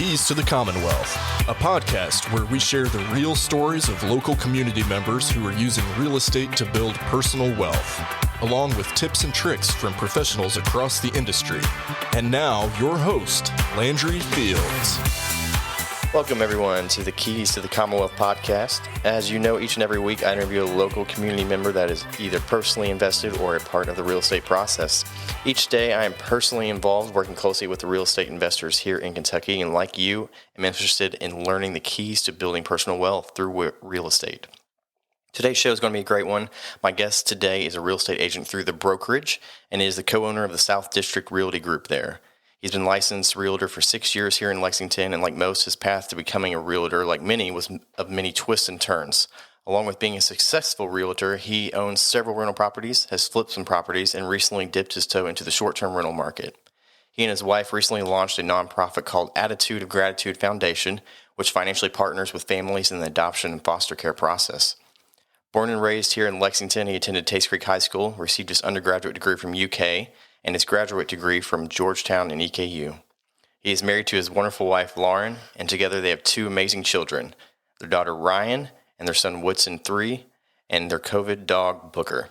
Keys to the Commonwealth, a podcast where we share the real stories of local community members who are using real estate to build personal wealth, along with tips and tricks from professionals across the industry. And now, your host, Landry Fields. Welcome, everyone, to the Keys to the Commonwealth podcast. As you know, each and every week I interview a local community member that is either personally invested or a part of the real estate process. Each day I am personally involved, working closely with the real estate investors here in Kentucky, and like you, am interested in learning the keys to building personal wealth through real estate. Today's show is going to be a great one. My guest today is a real estate agent through the brokerage and is the co-owner of the South District Realty Group there. He's been licensed realtor for 6 years here in Lexington, and like most, his path to becoming a realtor, like many, was of many twists and turns. Along with being a successful realtor, he owns several rental properties, has flipped some properties, and recently dipped his toe into the short-term rental market. He and his wife recently launched a nonprofit called Attitude of Gratitude Foundation, which financially partners with families in the adoption and foster care process. Born and raised here in Lexington, he attended Taste Creek High School, received his undergraduate degree from UK, and his graduate degree from Georgetown and EKU. He is married to his wonderful wife, Lauren, and together they have two amazing children, their daughter, Ryan, and their son, Woodson, 3, and their COVID dog, Booker.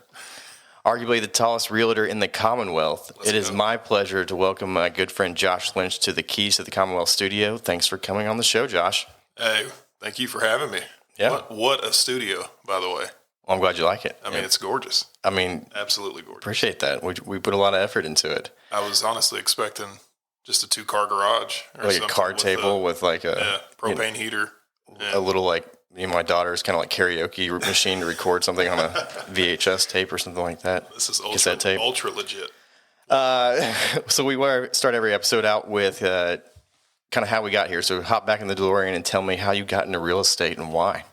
Arguably the tallest realtor in the Commonwealth, it is my pleasure to welcome my good friend Josh Lynch to the Keys to the Commonwealth studio. Thanks for coming on the show, Josh. Hey, thank you for having me. Yeah. What a studio, by the way. Well, I'm glad you like it. I mean, it's gorgeous. I mean, absolutely gorgeous. Appreciate that. We put a lot of effort into it. I was honestly expecting just a 2-car garage. Or like a card table with like a propane heater. A little like, my daughter's kind of like karaoke machine to record something on a VHS tape or something like that. This is ultra legit. So we want to start every episode out with kind of how we got here. So hop back in the DeLorean and tell me how you got into real estate and why.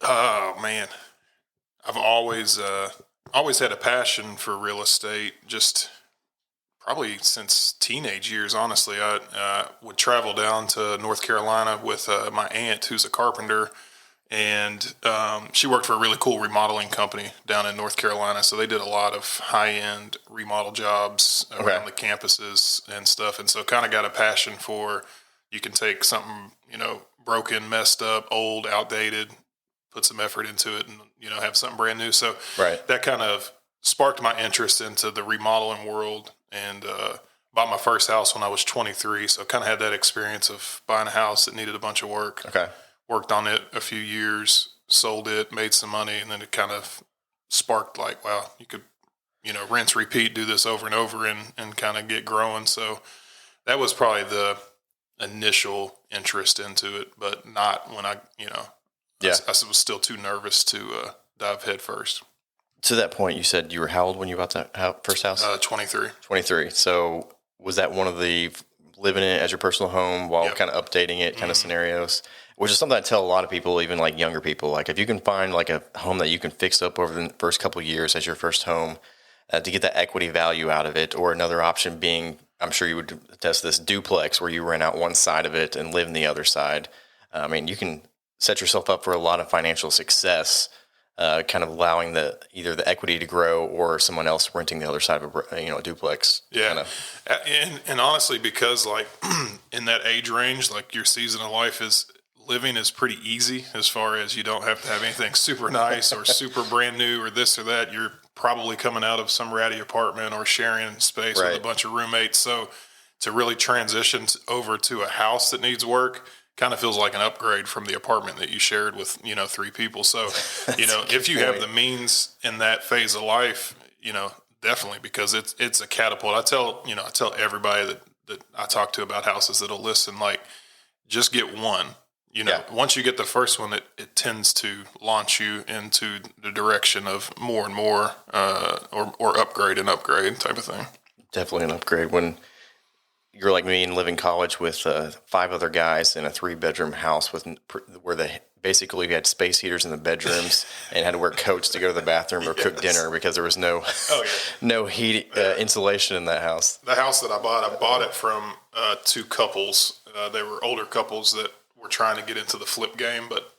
Oh, man. I've always had a passion for real estate, just probably since teenage years, honestly. I would travel down to North Carolina with my aunt, who's a carpenter, and she worked for a really cool remodeling company down in North Carolina, so they did a lot of high-end remodel jobs around the campuses and stuff, and so kind of got a passion for, you can take something, broken, messed up, old, outdated, put some effort into it and, have something brand new. So that kind of sparked my interest into the remodeling world, and bought my first house when I was 23. So kind of had that experience of buying a house that needed a bunch of work. Okay. Worked on it a few years, sold it, made some money, and then it kind of sparked like, wow, you could, rinse, repeat, do this over and over and kind of get growing. So that was probably the initial interest into it, but not when I was still too nervous to dive head first. To that point, you said you were how old when you bought that first house? 23. 23. So was that one of the living in it as your personal home while kind of updating it kind of scenarios? Which is something I tell a lot of people, even like younger people, like if you can find like a home that you can fix up over the first couple of years as your first home to get that equity value out of it, or another option being, I'm sure you would attest this, duplex where you rent out one side of it and live in the other side. I mean, you can set yourself up for a lot of financial success, kind of allowing either the equity to grow or someone else renting the other side of a duplex. Yeah. Kind of. And honestly, because like in that age range, like your season of life living is pretty easy as far as you don't have to have anything super nice or super brand new or this or that. You're probably coming out of some ratty apartment or sharing space with a bunch of roommates. So to really transition over to a house that needs work kind of feels like an upgrade from the apartment that you shared with, 3 people. So, if you have the means in that phase of life, definitely, because it's a catapult. I tell everybody that I talk to about houses that'll listen, like, just get one. Once you get the first one, it tends to launch you into the direction of more and more, or upgrade and upgrade type of thing. Definitely an upgrade when you're like me and live in college with 5 other guys in a 3-bedroom house where basically we had space heaters in the bedrooms and had to wear coats to go to the bathroom or cook dinner because there was no heat insulation in that house. The house that I bought it from 2 couples. They were older couples that were trying to get into the flip game, but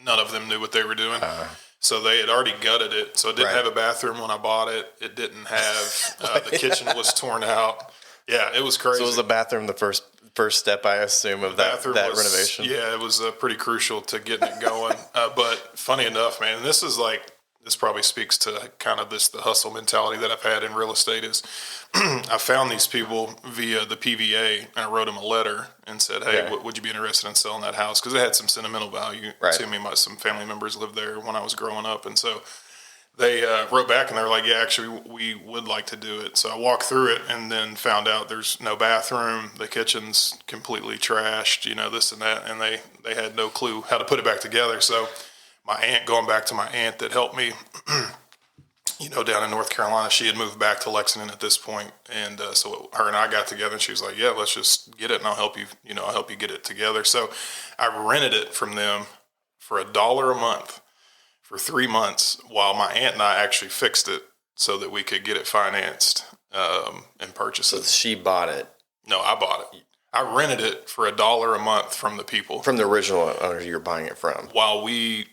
none of them knew what they were doing. So they had already gutted it. So it didn't have a bathroom when I bought it. It didn't have, the kitchen was torn out. Yeah, it was crazy. So was the bathroom the first step, I assume, of that renovation? Yeah, it was pretty crucial to getting it going. But funny enough, man, this probably speaks to kind of the hustle mentality that I've had in real estate is I found these people via the PVA, and I wrote them a letter and said, hey, would you be interested in selling that house? Because it had some sentimental value to me. Some family members lived there when I was growing up. And so they wrote back and they were like, yeah, actually, we would like to do it. So I walked through it and then found out there's no bathroom. The kitchen's completely trashed, this and that. And they had no clue how to put it back together. So going back to my aunt that helped me, down in North Carolina, she had moved back to Lexington at this point. And so her and I got together and she was like, yeah, let's just get it and I'll help you, I'll help you get it together. So I rented it from them for $1 a month for 3 months while my aunt and I actually fixed it so that we could get it financed and purchase it. So she bought it? No, I bought it. I rented it for $1 a month from the people. From the original owner you're buying it from? While we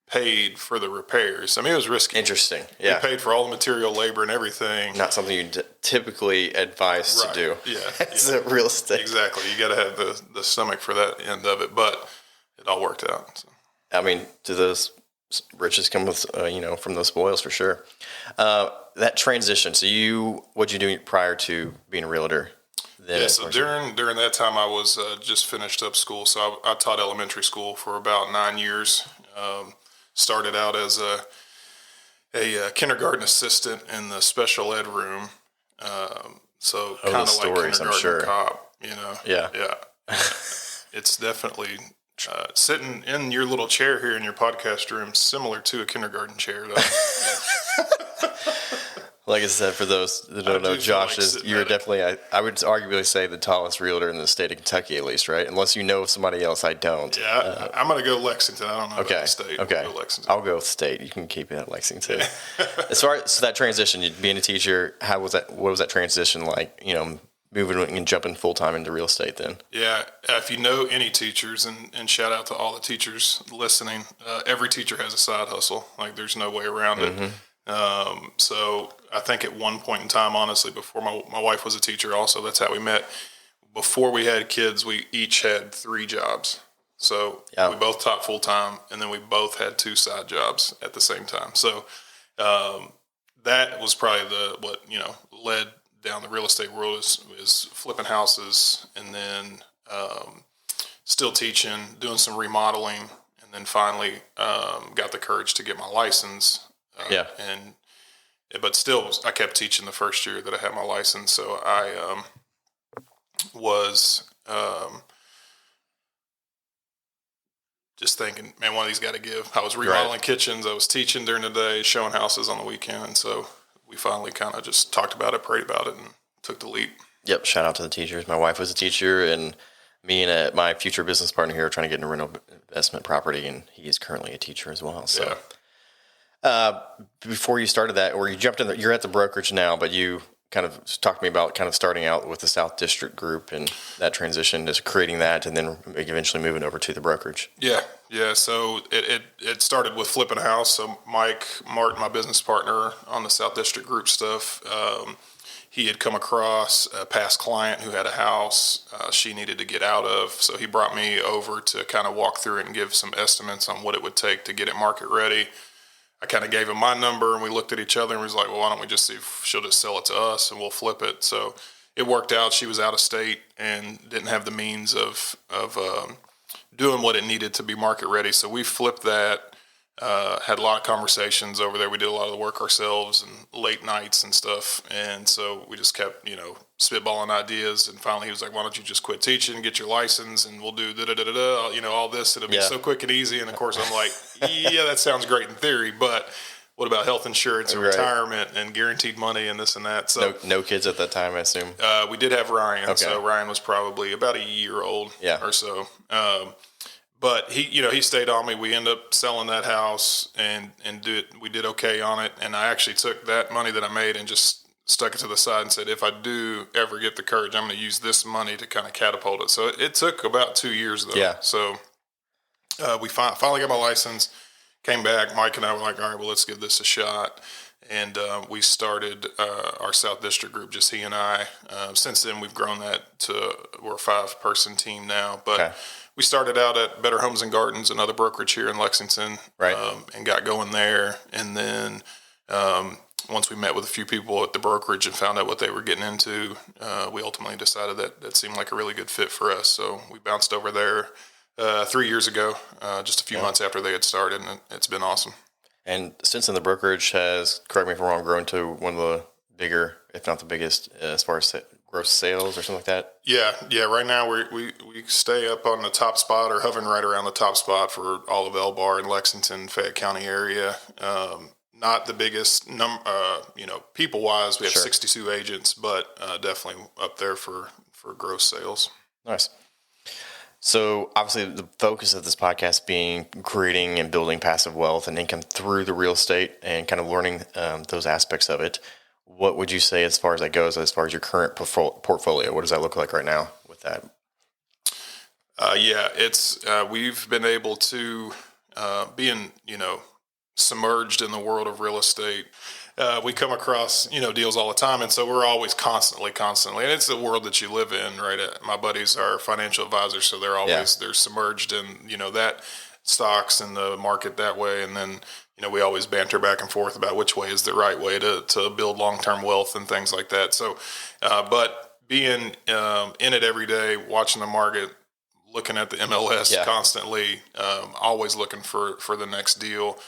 paid for the repairs. I mean, it was risky. Interesting. Yeah. We paid for all the material, labor, and everything. Not something you typically advise to do. Yeah. It's real estate. Exactly. You got to have the stomach for that end of it, but it all worked out. So. I mean, do those riches come with, from those spoils for sure. That transition. So what'd you do prior to being a realtor? So during that time, I was just finished up school. So I taught elementary school for about 9 years. Started out as a kindergarten assistant in the special ed room. So kind of like kindergarten cop, Yeah. Yeah. It's definitely sitting in your little chair here in your podcast room, similar to a kindergarten chair, though. Like I said, for those that don't know, Josh you're definitely, I would arguably say, the tallest realtor in the state of Kentucky, at least, right? Unless you know somebody else, I don't. Yeah, I'm going to go Lexington. I don't know about the state. Okay, I'll go Lexington. I'll go with state. You can keep it at Lexington. So that transition, being a teacher, how was that? What was that transition like? Moving and jumping full time into real estate then? Yeah, if you know any teachers, and shout out to all the teachers listening, every teacher has a side hustle. Like, there's no way around it. So I think at one point in time, honestly, before my wife was a teacher also, that's how we met. Before we had kids, we each had 3 jobs. So we both taught full time, and then we both had 2 side jobs at the same time. So that was probably what led down the real estate world is flipping houses, and then still teaching, doing some remodeling, and then finally got the courage to get my license. But still, I kept teaching the first year that I had my license. So I was just thinking, man, one of these got to give. I was remodeling kitchens. I was teaching during the day, showing houses on the weekend. So we finally kind of just talked about it, prayed about it, and took the leap. Yep. Shout out to the teachers. My wife was a teacher, and me and my future business partner here are trying to get into rental investment property, and he is currently a teacher as well. So. Yeah. Before you started that, or you jumped in, you're at the brokerage now, but you kind of talked to me about kind of starting out with the South District Group and that transition, just creating that, and then eventually moving over to the brokerage. Yeah. So it started with flipping a house. So Mike Martin, my business partner on the South District Group stuff, he had come across a past client who had a house she needed to get out of. So he brought me over to kind of walk through it and give some estimates on what it would take to get it market ready. I kind of gave him my number, and we looked at each other and was like, well, why don't we just see if she'll just sell it to us and we'll flip it. So it worked out. She was out of state and didn't have the means of doing what it needed to be market ready. So we flipped that, had a lot of conversations over there. We did a lot of the work ourselves and late nights and stuff. And so we just kept, spitballing ideas. And finally he was like, why don't you just quit teaching, get your license, and we'll do all this. It'll be so quick and easy. And of course I'm like, yeah, that sounds great in thery, but what about health insurance and retirement and guaranteed money and this and that? So no kids at that time, I assume. We did have Ryan. Okay. So Ryan was probably about a year old or so. But he stayed on me. We ended up selling that house and we did okay on it. And I actually took that money that I made and just stuck it to the side and said, if I do ever get the courage, I'm going to use this money to kind of catapult it. So it took about 2 years though. Yeah. So we finally got my license, came back. Mike and I were like, all right, well, let's give this a shot. And we started our South District group, just he and I. Since then, we've grown that to we're a 5-person team now. But we started out at Better Homes and Gardens, another brokerage here in Lexington, and got going there. And then once we met with a few people at the brokerage and found out what they were getting into, we ultimately decided that seemed like a really good fit for us. So we bounced over there 3 years ago, just a few months after they had started, and it's been awesome. And since then, the brokerage has, correct me if I'm wrong, grown to one of the bigger, if not the biggest, as far as gross sales or something like that? Yeah. Right now, we stay up on the top spot or hovering right around the top spot for all of Elbar and Lexington, Fayette County area. Not the biggest people-wise. We have 62 agents, but definitely up there for gross sales. Nice. So obviously the focus of this podcast being creating and building passive wealth and income through the real estate and kind of learning those aspects of it. What would you say as far as that goes, as far as your current portfolio? What does that look like right now with that? It's we've been able to being submerged in the world of real estate. We come across, deals all the time. And so we're always constantly, and it's the world that you live in, right? My buddies are financial advisors. So they're always, they're submerged in, that stocks and the market that way. And then, we always banter back and forth about which way is the right way to build long-term wealth and things like that. So, but being in it every day, watching the market, looking at the MLS constantly, always looking for the next deal.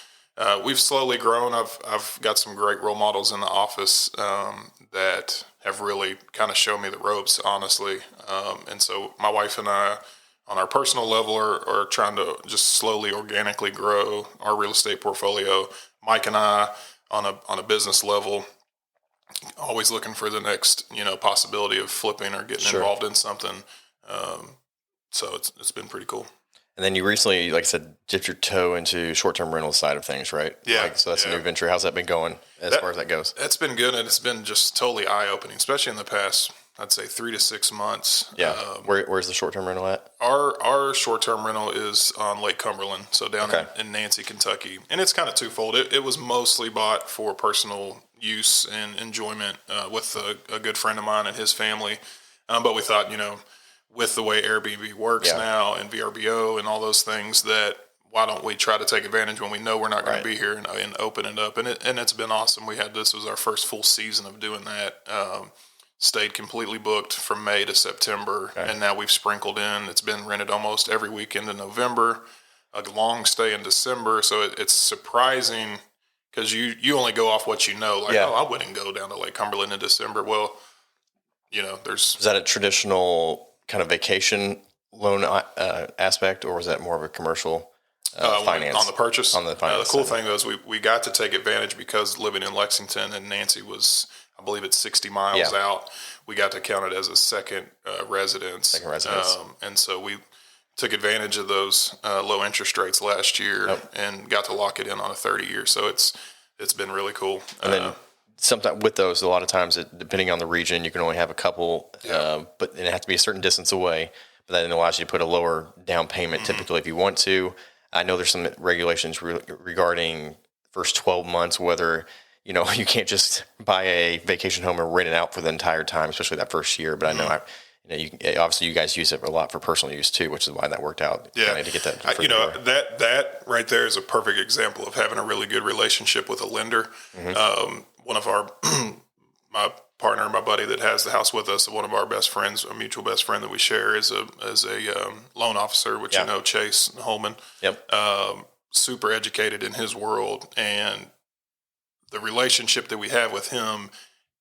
We've slowly grown. I've got some great role models in the office that have really kind of shown me the ropes, honestly. And so my wife and I, on our personal level, are trying to just slowly, organically grow our real estate portfolio. Mike and I, on a business level, always looking for the next possibility of flipping or getting involved in something. So it's been pretty cool. And then you recently, like I said, dipped your toe into short-term rental side of things, right? Yeah. So that's a new venture. How's that been going as far as that goes? That's been good, and it's been just totally eye-opening, especially in the past, I'd say 3 to 6 months. Yeah. Where's the short-term rental at? Our short-term rental is on Lake Cumberland, so down in Nancy, Kentucky. And it's kind of twofold. It was mostly bought for personal use and enjoyment with a good friend of mine and his family. But we thought, with the way Airbnb works now and VRBO and all those things, that why don't we try to take advantage when we know we're not going to be here and open it up. And it's been awesome. This was our first full season of doing that. Stayed completely booked from May to September. And now we've sprinkled in. It's been rented almost every weekend in November, a long stay in December. So it's surprising because you only go off what you know. Like, I wouldn't go down to Lake Cumberland in December. Well, Is that a traditional kind of vacation loan aspect, or was that more of a commercial finance? On the purchase? On the finance. The cool thing was we got to take advantage because living in Lexington and Nancy was, I believe it's 60 miles out. We got to count it as a second residence. And so we took advantage of those low interest rates last year and got to lock it in on a 30-year. So it's been really cool. And then sometimes with those, a lot of times, depending on the region, you can only have a couple, but it has to be a certain distance away. But that allows you to put a lower down payment typically if you want to. I know there's some regulations regarding first 12 months, whether, you can't just buy a vacation home and rent it out for the entire time, especially that first year. But I know, obviously you guys use it a lot for personal use too, which is why that worked out. Yeah. To get that. That right there is a perfect example of having a really good relationship with a lender. One of my partner and my buddy that has the house with us, one of our best friends, a mutual best friend that we share, is a loan officer, which Chase Holman. Super educated in his world, and the relationship that we have with him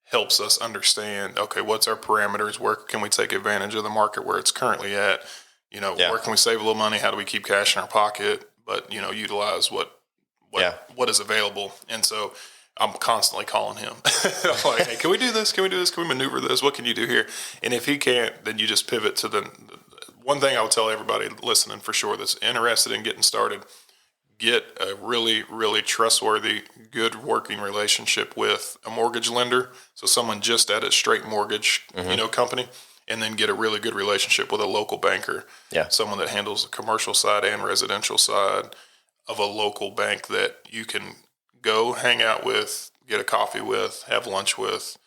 helps us understand, okay, what's our parameters? Where can we take advantage of the market where it's currently at? Where can we save a little money? How do we keep cash in our pocket, but utilize what is available? And so I'm constantly calling him. I'm like, hey, can we do this? Can we do this? Can we maneuver this? What can you do here? And if he can't, then you just pivot to the one thing I would tell everybody listening for sure that's interested in getting started. Get a really, really trustworthy, good working relationship with a mortgage lender. So someone just at a straight mortgage, company, and then get a really good relationship with a local banker. Someone that handles the commercial side and residential side of a local bank that you can go hang out with, get a coffee with, have lunch with.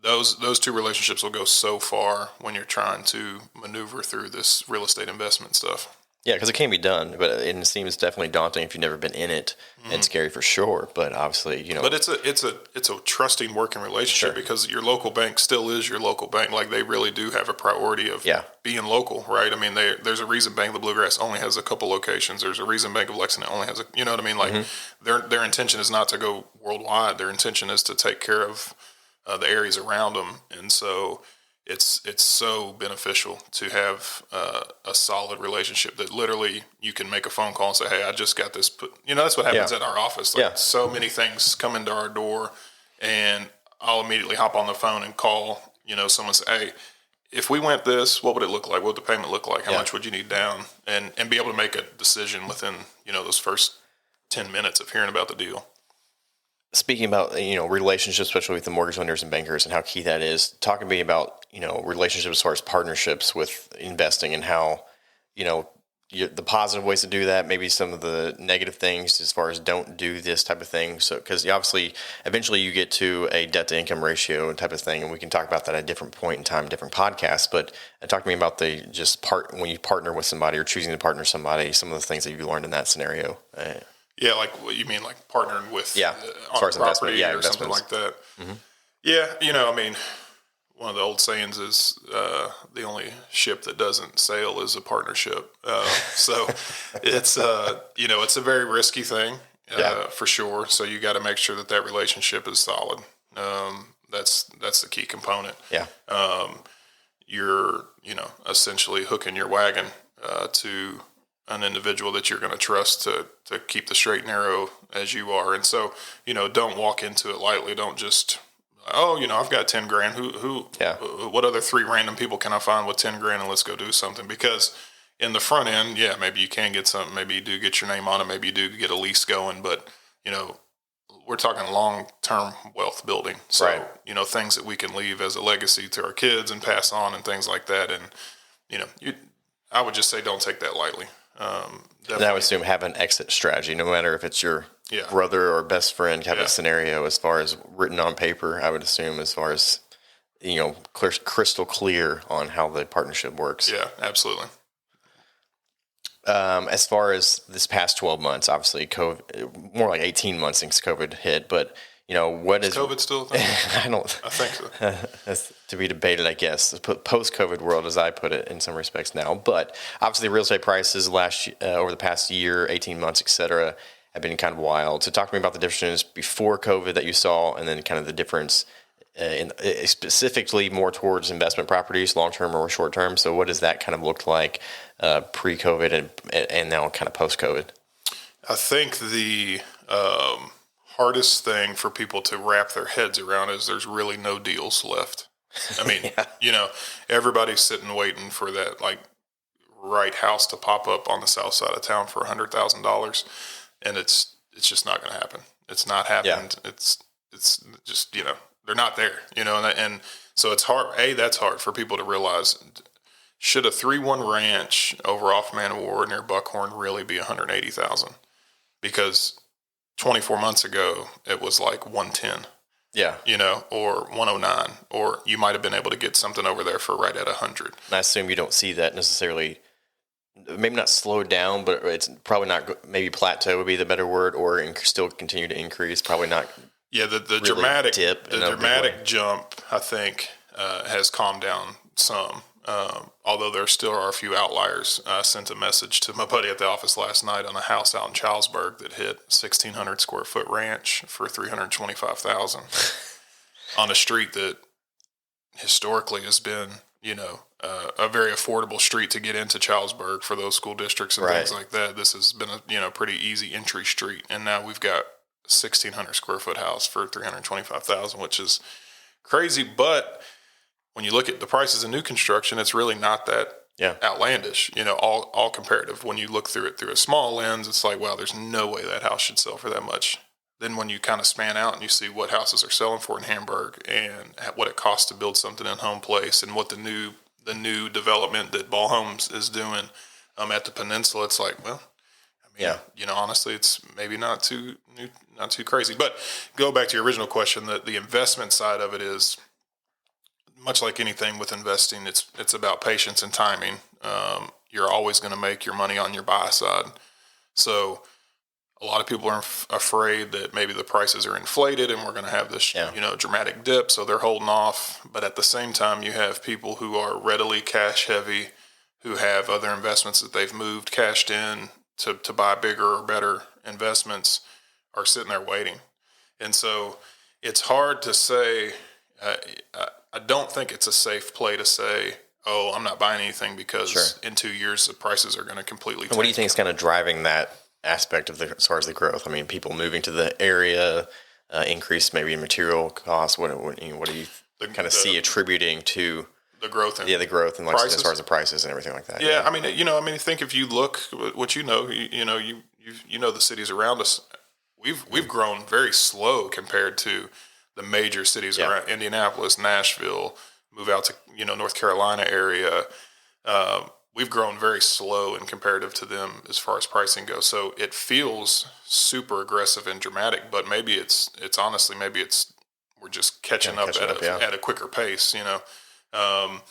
Those two relationships will go so far when you're trying to maneuver through this real estate investment stuff. Yeah, because it can be done, but it seems definitely daunting if you've never been in it, and scary for sure. But obviously, But it's a trusting working relationship because your local bank still is your local bank. Like they really do have a priority of being local, right? I mean, there's a reason Bank of the Bluegrass only has a couple locations. There's a reason Bank of Lexington only has you know what I mean? Like their intention is not to go worldwide. Their intention is to take care of the areas around them, and so. It's so beneficial to have a solid relationship that literally you can make a phone call and say, hey, I just got this put. That's what happens at our office. So many things come into our door, and I'll immediately hop on the phone and call, someone say, hey, if we went this, what would it look like? What would the payment look like? How much would you need down? And be able to make a decision within, those first 10 minutes of hearing about the deal. Speaking about, relationships, especially with the mortgage lenders and bankers and how key that is, talk to me about, relationships as far as partnerships with investing and how, the positive ways to do that, maybe some of the negative things as far as don't do this type of thing. So, because obviously, eventually you get to a debt to income ratio type of thing, and we can talk about that at a different point in time, different podcasts. But talk to me about when you partner with somebody or choosing to partner with somebody, some of the things that you learned in that scenario. Yeah, like what you mean, like partnering with as far as property or investments. Something like that. Yeah, one of the old sayings is the only ship that doesn't sail is a partnership. So it's it's a very risky thing for sure. So you got to make sure that relationship is solid. That's the key component. Yeah. You're essentially hooking your wagon to an individual that you're going to trust to keep the straight and narrow as you are. And so, don't walk into it lightly. Don't just, I've got 10 grand. What other 3 random people can I find with 10 grand and let's go do something? Because in the front end, maybe you can get something. Maybe you do get your name on it. Maybe you do get a lease going, but we're talking long-term wealth building. So, things that we can leave as a legacy to our kids and pass on and things like that. And, I would just say, don't take that lightly. And I would assume have an exit strategy, no matter if it's your brother or best friend type of scenario, as far as written on paper, I would assume as far as, crystal clear on how the partnership works. Yeah, absolutely. As far as this past 12 months, obviously COVID, more like 18 months since COVID hit, but what is COVID still a thing? I think so. That's to be debated, I guess. The post-COVID world, as I put it, in some respects now. But obviously, real estate prices over the past year, 18 months, et cetera, have been kind of wild. So, talk to me about the differences before COVID that you saw, and then kind of the difference in specifically more towards investment properties, long-term or short-term. So, what does that kind of look like pre-COVID and now kind of post-COVID? I think the hardest thing for people to wrap their heads around is there's really no deals left. I mean, everybody's sitting waiting for that right house to pop up on the south side of town for $100,000, and it's just not going to happen. It's not happened. Yeah. It's just they're not there. And so it's hard. That's hard for people to realize. Should a 3-1 ranch over off Man of War near Buckhorn really be $180,000? Because 24 months ago, it was like 110. Yeah. Or 109, or you might have been able to get something over there for right at 100. And I assume you don't see that necessarily, maybe not slow down, but it's probably not, maybe plateau would be the better word, or still continue to increase, probably not. Yeah, the really dramatic dip, the dramatic jump, I think, has calmed down some. Although there still are a few outliers. I sent a message to my buddy at the office last night on a house out in Charlesburg that hit 1,600 square foot ranch for $325,000 on a street that historically has been, a very affordable street to get into Charlesburg for those school districts and things like that. This has been a pretty easy entry street, and now we've got 1,600 square foot house for $325,000, which is crazy, but when you look at the prices of new construction, it's really not that outlandish, all comparative. When you look through it through a small lens, it's like, wow, there's no way that house should sell for that much. Then when you kind of span out and you see what houses are selling for in Hamburg and what it costs to build something in Home Place and what the new development that Ball Homes is doing at the Peninsula, it's like, well, mean, honestly, it's maybe not too crazy. But go back to your original question, the investment side of it is much like anything with investing. It's about patience and timing. You're always going to make your money on your buy side. So a lot of people are afraid that maybe the prices are inflated and we're going to have this, dramatic dip. So they're holding off. But at the same time, you have people who are readily cash heavy, who have other investments that they've moved, cashed in to buy bigger or better investments, are sitting there waiting. And so it's hard to say, I don't think it's a safe play to say, oh, I'm not buying anything because in 2 years the prices are going to completely tank. What do you think is kind of driving that aspect of as far as the growth? I mean, people moving to the area, increase maybe in material costs. What do you kind of see attributing to the growth? The growth and like as far as the prices and everything like that. Yeah, I mean, think if you look what you know the cities around us. We've grown very slow compared to the major cities around Indianapolis, Nashville, move out to North Carolina area. We've grown very slow in comparative to them as far as pricing goes. So it feels super aggressive and dramatic, but maybe it's honestly we're just catching up at a quicker pace. But I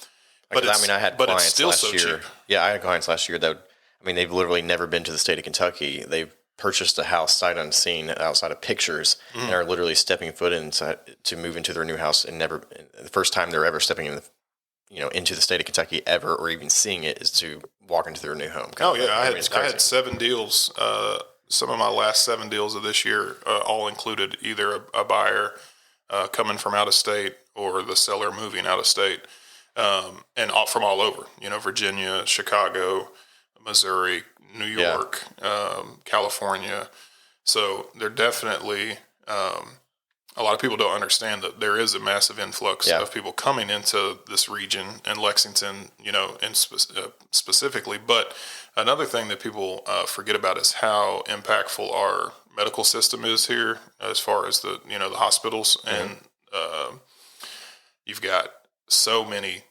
had clients last year. Yeah, I had clients last year that they've literally never been to the state of Kentucky. They've purchased a house sight unseen outside of pictures and are literally stepping foot inside to move into their new house, and the first time they're ever stepping in into the state of Kentucky ever, or even seeing it, is to walk into their new home. I had 7 deals. Some of my last 7 deals of this year all included either a buyer coming from out of state or the seller moving out of state, and from all over. Virginia, Chicago, Missouri, New York, California. So they're definitely. A lot of people don't understand that there is a massive influx of people coming into this region and Lexington, specifically. But another thing that people forget about is how impactful our medical system is here, as far as the hospitals, and you've got so many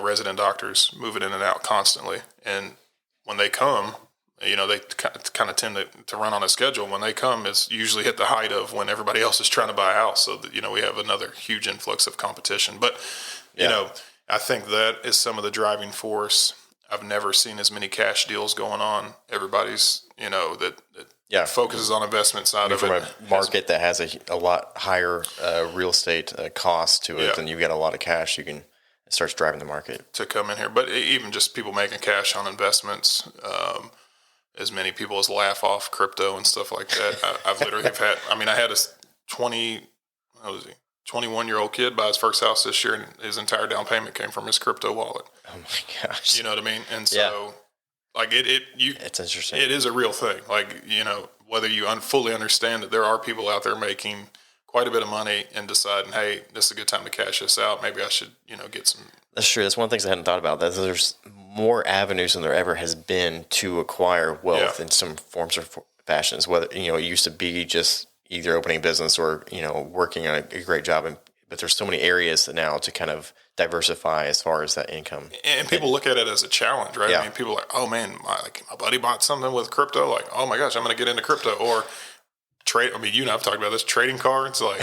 resident doctors moving in and out constantly, and when they come. They kind of tend to run on a schedule. When they come, it's usually at the height of when everybody else is trying to buy a house. So that, we have another huge influx of competition. But, I think that is some of the driving force. I've never seen as many cash deals going on. Everybody's, that focuses on investment side of it. From a market that has a lot higher real estate cost to it, and you get a lot of cash, it starts driving the market. To come in here. But even just people making cash on investments, as many people as laugh off crypto and stuff like that. I've literally had, I had a 21-year-old kid buy his first house this year, and his entire down payment came from his crypto wallet. Oh my gosh. You know what I mean? And so it's interesting. It is a real thing. Whether you fully understand that there are people out there making quite a bit of money and deciding, hey, this is a good time to cash this out. Maybe I should, get some. That's true. That's one of the things I hadn't thought about. That there's more avenues than there ever has been to acquire wealth in some forms or fashions. Whether it used to be just either opening a business or working on a great job, but there's so many areas now to kind of diversify as far as that income. And people look at it as a challenge, right? Yeah. People are like, oh man, my buddy bought something with crypto. Like, oh my gosh, I'm going to get into crypto or trade. You and I've talked about this, trading cards, like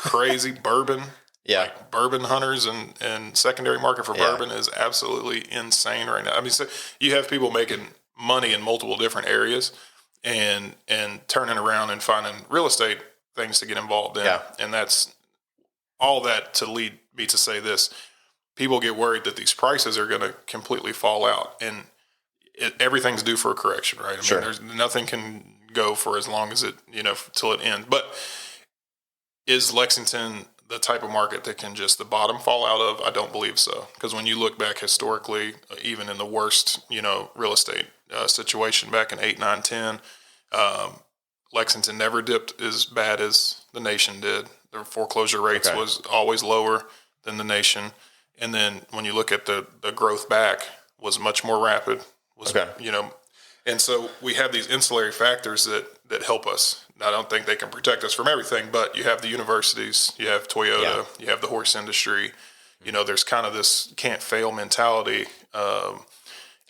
crazy bourbon. Yeah. Like bourbon hunters and secondary market for bourbon is absolutely insane right now. So you have people making money in multiple different areas and turning around and finding real estate things to get involved in. Yeah. And that's all that to lead me to say this. People get worried that these prices are going to completely fall out, and everything's due for a correction, right? There's nothing can go for as long as it, till it ends. But is Lexington the type of market that can just the bottom fall out of? I don't believe so. Because when you look back historically, even in the worst, real estate situation back in 8, 9, 10, Lexington never dipped as bad as the nation did. Their foreclosure rates was always lower than the nation. And then when you look at the growth back was much more rapid. And so we have these ancillary factors that help us. I don't think they can protect us from everything, but you have the universities, you have Toyota, you have the horse industry. There's kind of this can't fail mentality.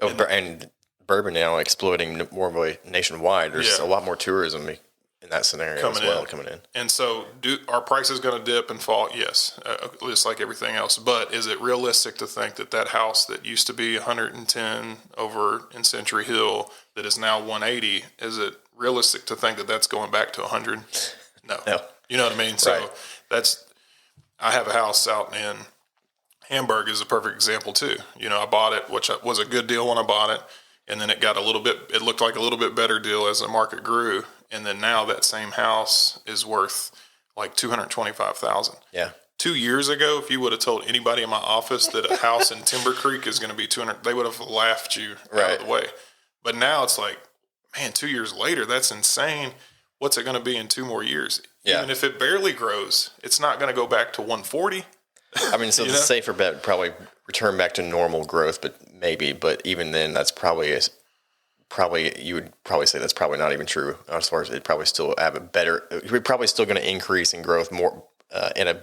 And bourbon now exploding more of a nationwide. There's a lot more tourism in that scenario coming in. And so are prices going to dip and fall? Yes, just like everything else. But is it realistic to think that house that used to be 110 over in Century Hill that is now 180, is it realistic to think that that's going back to 100? No. You know what I mean? So I have a house out in Hamburg is a perfect example too. I bought it, which was a good deal when I bought it. And then it looked like a little bit better deal as the market grew. And then now that same house is worth like $225,000. Yeah. 2 years ago, if you would have told anybody in my office that a house in Timber Creek is going to be 200, they would have laughed you out of the way. But now it's like, man, 2 years later, that's insane. What's it going to be in 2 more years? Yeah. Even if it barely grows, it's not going to go back to 140. I mean, so the safer bet would probably return back to normal growth, but even then, that's you would probably say that's probably not even true. As far as it probably still have a better, we're probably still going to increase in growth more in a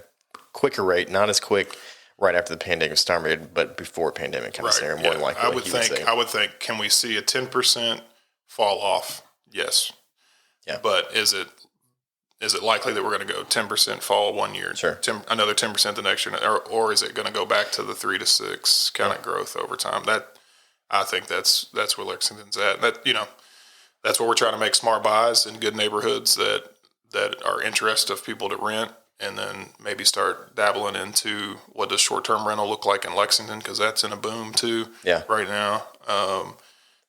quicker rate, not as quick right after the pandemic started, but before pandemic kind of scenario, more than likely. I would think, can we see a 10% fall off? Yes. Yeah. But is it likely that we're going to go 10% fall 1 year, another 10% the next year, or is it going to go back to the 3 to 6 kind of growth over time? I think that's where Lexington's at. That's where we're trying to make smart buys in good neighborhoods that are interest of people to rent, and then maybe start dabbling into what does short-term rental look like in Lexington, because that's in a boom too right now.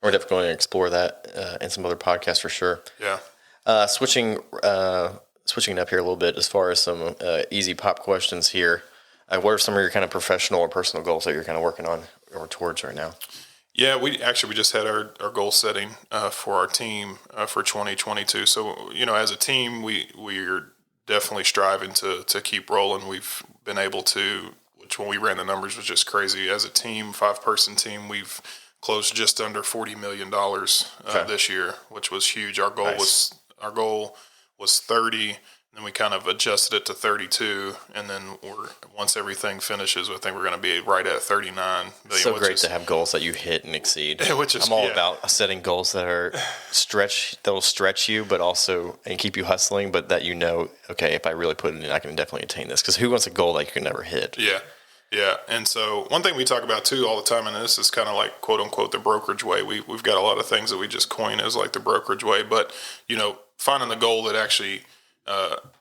We're definitely going to explore that in some other podcasts for sure. Yeah. Switching it up here a little bit as far as some easy pop questions here. What are some of your kind of professional or personal goals that you're kind of working on or towards right now? Yeah, we just had our goal setting for our team for 2022. So, as a team, we're definitely striving to keep rolling. We've been able to, which when we ran the numbers was just crazy. As a team, 5-person team, we've closed just under $40 million this year, which was huge. Our goal was 30. Then we kind of adjusted it to 32, and then once everything finishes, I think we're going to be right at 39 million. So great to have goals that you hit and exceed. I'm all about setting goals that that'll stretch you, but also and keep you hustling. But that okay, if I really put it in, I can definitely attain this. Because who wants a goal that you can never hit? Yeah. And so one thing we talk about too all the time, and this is kind of like quote unquote the brokerage way. We've got a lot of things that we just coin as like the brokerage way, but finding the goal that actually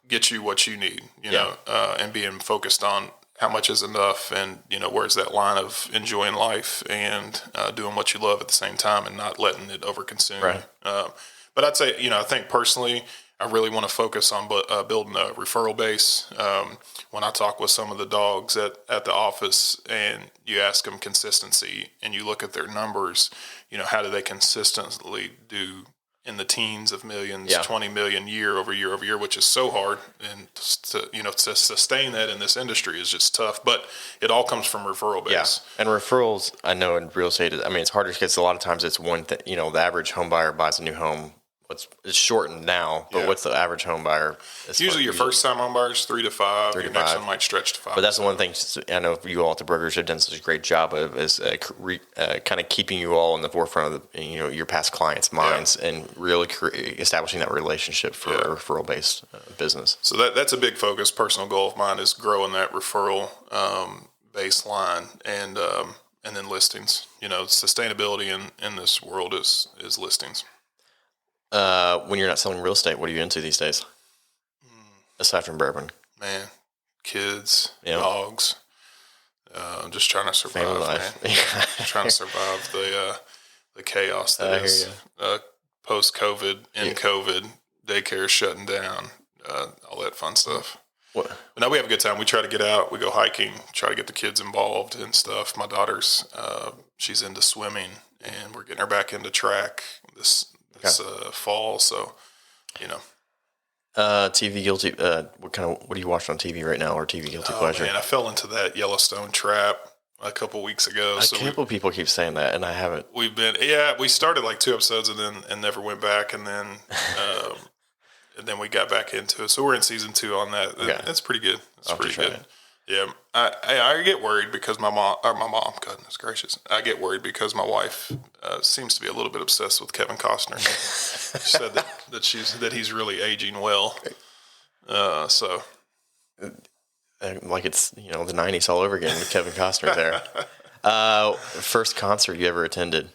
get you what you need, and being focused on how much is enough, and where's that line of enjoying life and doing what you love at the same time and not letting it overconsume. Right. But I'd say, I think personally, I really want to focus on building a referral base. When I talk with some of the dogs at the office, and you ask them consistency, and you look at their numbers, how do they consistently do in the teens of millions, 20 million year over year, which is so hard. And to sustain that in this industry is just tough, but it all comes from referral base. Yeah. And referrals, I know in real estate, it's harder because a lot of times it's one thing, the average home buyer buys a new home. It's shortened now, but what's the average home buyer? Usually your first time home buyer is 3 to 5. Your next one might stretch to 5. But that's the one thing I know you all at the brokerage have done such a great job of is kind of keeping you all in the forefront of your past clients' minds and really establishing that relationship for a referral-based business. So that's a big focus, personal goal of mine is growing that referral baseline and then listings. Sustainability in this world is listings. When you're not selling real estate, what are you into these days? Aside from bourbon, man, kids, dogs, just trying to survive. Family life. Just trying to survive the chaos that is post COVID, COVID, daycare shutting down, all that fun stuff. But now we have a good time. We try to get out. We go hiking. Try to get the kids involved and stuff. My daughter's she's into swimming, and we're getting her back into track this fall. So, TV guilty. What are you watching on TV right now, or TV guilty pleasure? Man, I fell into that Yellowstone trap a couple weeks ago. I can't believe people keep saying that, and I haven't. We started like 2 episodes and never went back, and then and then we got back into it. So we're in season 2 on that. Okay. It's pretty good. It's pretty good. Yeah, I get worried because my mom, goodness gracious, I get worried because my wife seems to be a little bit obsessed with Kevin Costner. She said that he's really aging well. So, like it's the '90s all over again with Kevin Costner there. First concert you ever attended?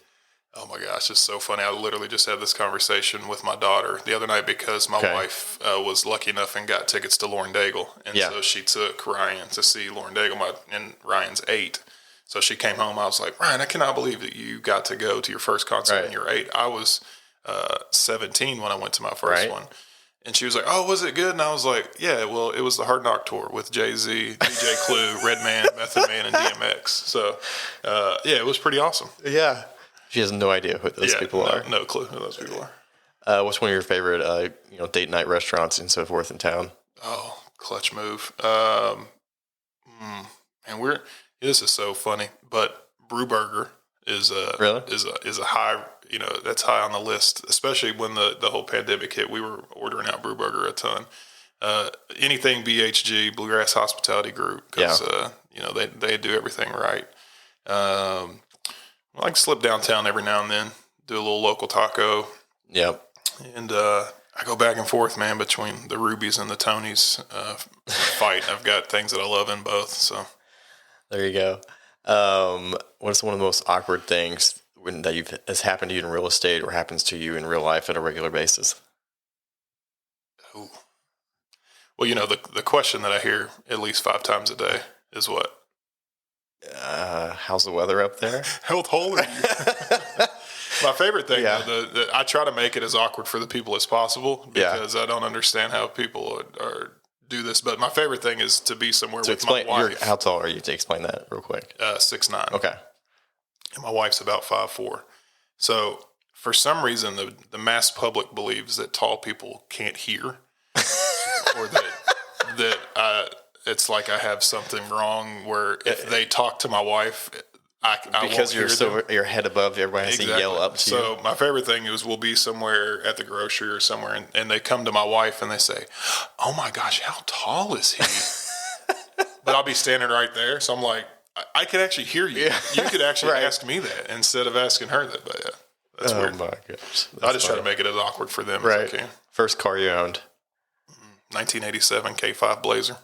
Oh my gosh, it's so funny. I literally just had this conversation with my daughter the other night because my wife was lucky enough and got tickets to Lauren Daigle. And so she took Ryan to see Lauren Daigle, and Ryan's 8. So she came home. I was like, Ryan, I cannot believe that you got to go to your first concert when you're 8. I was 17 when I went to my first one. And she was like, oh, was it good? And I was like, yeah, well, it was the Hard Knock Tour with Jay-Z, DJ Clue, Redman, Method Man, and DMX. So, it was pretty awesome. Yeah. She has no idea who those people are. No clue who those people are. What's one of your favorite, date night restaurants and so forth in town? Oh, clutch move. And this is so funny, but Brew Burger is a high, that's high on the list, especially when the whole pandemic hit. We were ordering out Brew Burger a ton. Anything BHG, Bluegrass Hospitality Group, because they do everything right. I like to slip downtown every now and then, do a little local taco. Yep. And I go back and forth, man, between the Rubies and the Tonys fight. I've got things that I love in both. So there you go. What's one of the most awkward things that has happened to you in real estate or happens to you in real life at a regular basis? Ooh. Well, the question that I hear at least 5 times a day is what? How's the weather up there? How tall are you? My favorite thing, though, I try to make it as awkward for the people as possible because I don't understand how people do this. But my favorite thing is to be somewhere with my wife. How tall are you? To explain that real quick. 6'9". Okay. And my wife's about 5'4". So for some reason, the mass public believes that tall people can't hear, or that it's like I have something wrong. Where if they talk to my wife, I because won't hear them. Your head above, everybody has to yell up to you. So my favorite thing is we'll be somewhere at the grocery or somewhere, and they come to my wife and they say, "Oh my gosh, how tall is he?" But I'll be standing right there, so I'm like, I could actually hear you. Yeah. You could actually ask me that instead of asking her that. But that's weird. Oh my gosh, I just try to make it as awkward for them as I can. First car you owned? 1987 K5 Blazer.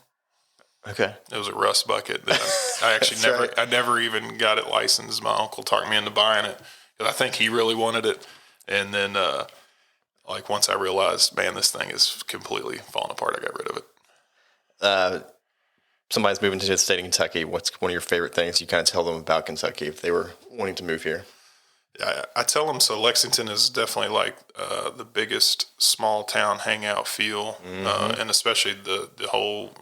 Okay. It was a rust bucket that I actually I never even got it licensed. My uncle talked me into buying it because I think he really wanted it. And then, once I realized, man, this thing is completely falling apart, I got rid of it. Somebody's moving to the state of Kentucky. What's one of your favorite things you kind of tell them about Kentucky if they were wanting to move here? I tell them, so Lexington is definitely like the biggest small town hangout feel, and especially the whole,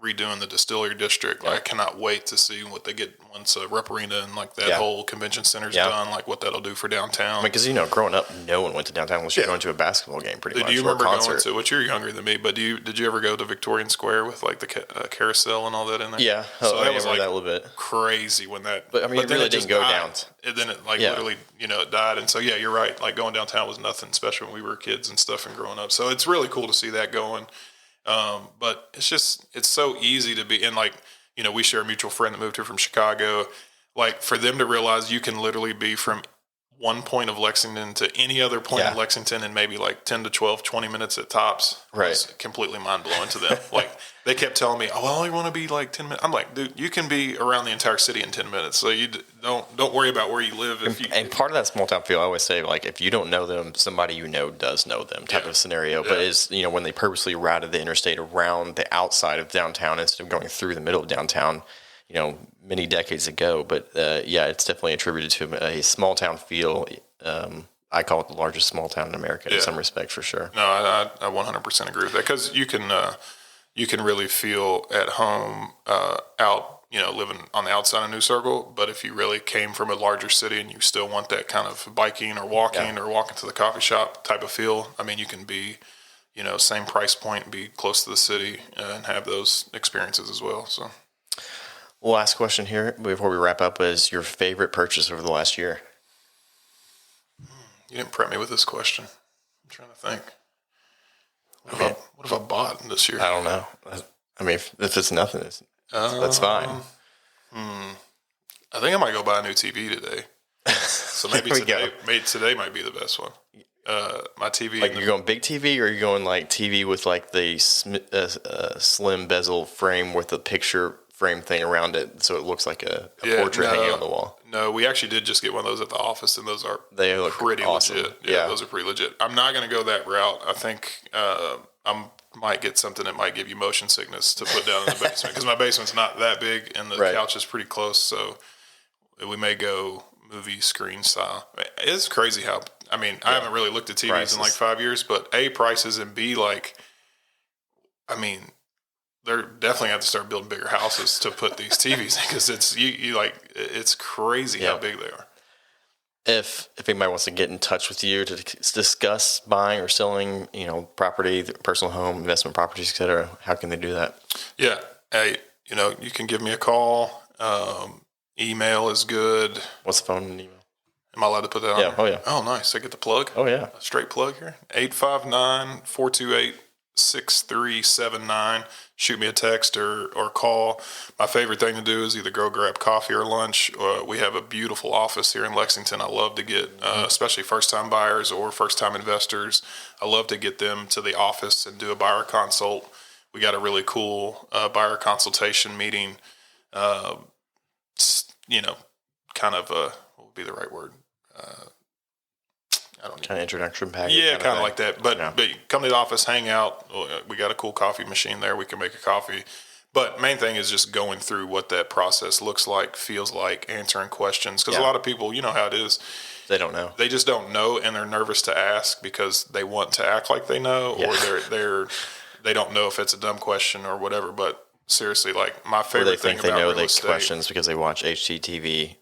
redoing the distillery district. I cannot wait to see what they get once Rep Arena and that whole convention center's done, what that'll do for downtown. Because, growing up, no one went to downtown unless you're going to a basketball game pretty much. Do you remember going to, which you're younger than me, but did you ever go to Victorian Square with the carousel and all that in there? Yeah. So that was that a little bit crazy when that, but it really didn't go down. And then it literally, it died. And so, you're right. Going downtown was nothing, especially when we were kids and stuff and growing up. So it's really cool to see that going. But it's so easy to be, and we share a mutual friend that moved here from Chicago. For them to realize you can literally be from one point of Lexington to any other point of Lexington in maybe 10 to 12, 20 minutes at tops. Was completely mind blowing to them. They kept telling me, "Oh, I only want to be 10 minutes." I'm like, dude, you can be around the entire city in 10 minutes. So you don't worry about where you live. And part of that small town feel, I always say, if you don't know them, somebody does know them type of scenario. But is when they purposely routed the interstate around the outside of downtown instead of going through the middle of downtown, many decades ago. But it's definitely attributed to a small town feel. I call it the largest small town in America in some respect, for sure. No, I 100% agree with that, because you can really feel at home out, living on the outside of New Circle. But if you really came from a larger city and you still want that kind of biking or walking or walking to the coffee shop type of feel, you can be, same price point, be close to the city and have those experiences as well. So, last question here before we wrap up is your favorite purchase over the last year. You didn't prep me with this question. I'm trying to think. What have I bought this year? I don't know. I mean, if it's nothing, that's fine. I think I might go buy a new TV today. So maybe today might be the best one. My TV. Like you're going big TV, or you're going like TV with like the slim bezel frame with the picture frame thing around it, so it looks like a portrait hanging on the wall. No, we actually did just get one of those at the office, and those they look pretty awesome. legit. Yeah, those are pretty legit. I'm not going to go that route. I think I might get something that might give you motion sickness to put down in the basement, because my basement's not that big, and the couch is pretty close, so we may go movie screen style. It's crazy how, I mean, I haven't really looked at TVs prices in like 5 years, but A, prices, and B, like, I mean, they're definitely have to start building bigger houses to put these TVs in, because it's it's crazy how big they are. If anybody wants to get in touch with you to discuss buying or selling, property, personal home, investment properties, et cetera, how can they do that? Yeah. Hey, you can give me a call. Email is good. What's the phone and email? Am I allowed to put that on? Yeah. Oh, yeah. Oh, nice. I get the plug? Oh, yeah. A straight plug here. 859-428-6379. Shoot me a text or call. My favorite thing to do is either go grab coffee or lunch. We have a beautiful office here in Lexington. I love to get, especially first-time buyers or first-time investors, I love to get them to the office and do a buyer consult. We got a really cool buyer consultation meeting. Kind of what would be the right word? I don't know. Kind of introduction package. Yeah, kind of like that. But you come to the office, hang out. We got a cool coffee machine there. We can make a coffee. But main thing is just going through what that process looks like, feels like, answering questions. Because a lot of people, you know how it is. They don't know. They just don't know, and they're nervous to ask because they want to act like they know, or they don't know if it's a dumb question or whatever. But seriously, like my favorite thing about real estate. They know questions because they watch HGTV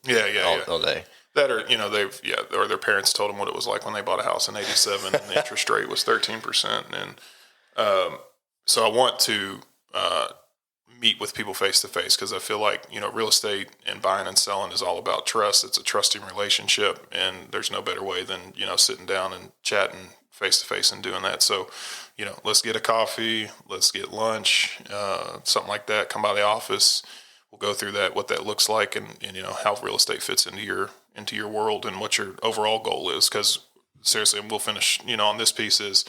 all day. That or, or their parents told them what it was like when they bought a house in 87 and the interest rate was 13%. And so I want to meet with people face to face, because I feel like, real estate and buying and selling is all about trust. It's a trusting relationship, and there's no better way than, sitting down and chatting face to face and doing that. So, let's get a coffee, let's get lunch, something like that. Come by the office. We'll go through that, what that looks like, and how real estate fits into your world and what your overall goal is. Because seriously, and we'll finish, on this piece is,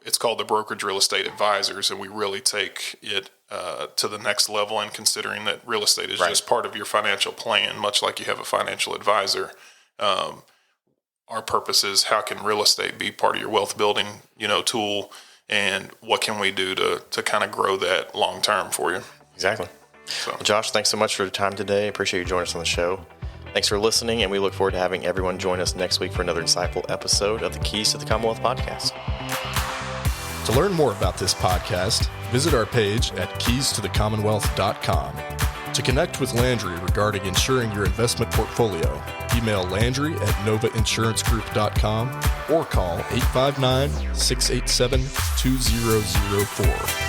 it's called the Brokerage Real Estate Advisors, and we really take it to the next level, and considering that real estate is just part of your financial plan, much like you have a financial advisor. Our purpose is, how can real estate be part of your wealth building, tool, and what can we do to kind of grow that long term for you? Exactly. So, well, Josh, thanks so much for your time today. Appreciate you joining us on the show. Thanks for listening, and we look forward to having everyone join us next week for another insightful episode of the Keys to the Commonwealth podcast. To learn more about this podcast, visit our page at keystothecommonwealth.com. To connect with Landry regarding insuring your investment portfolio, email Landry at novainsuranceGroup.com or call 859-687-2004.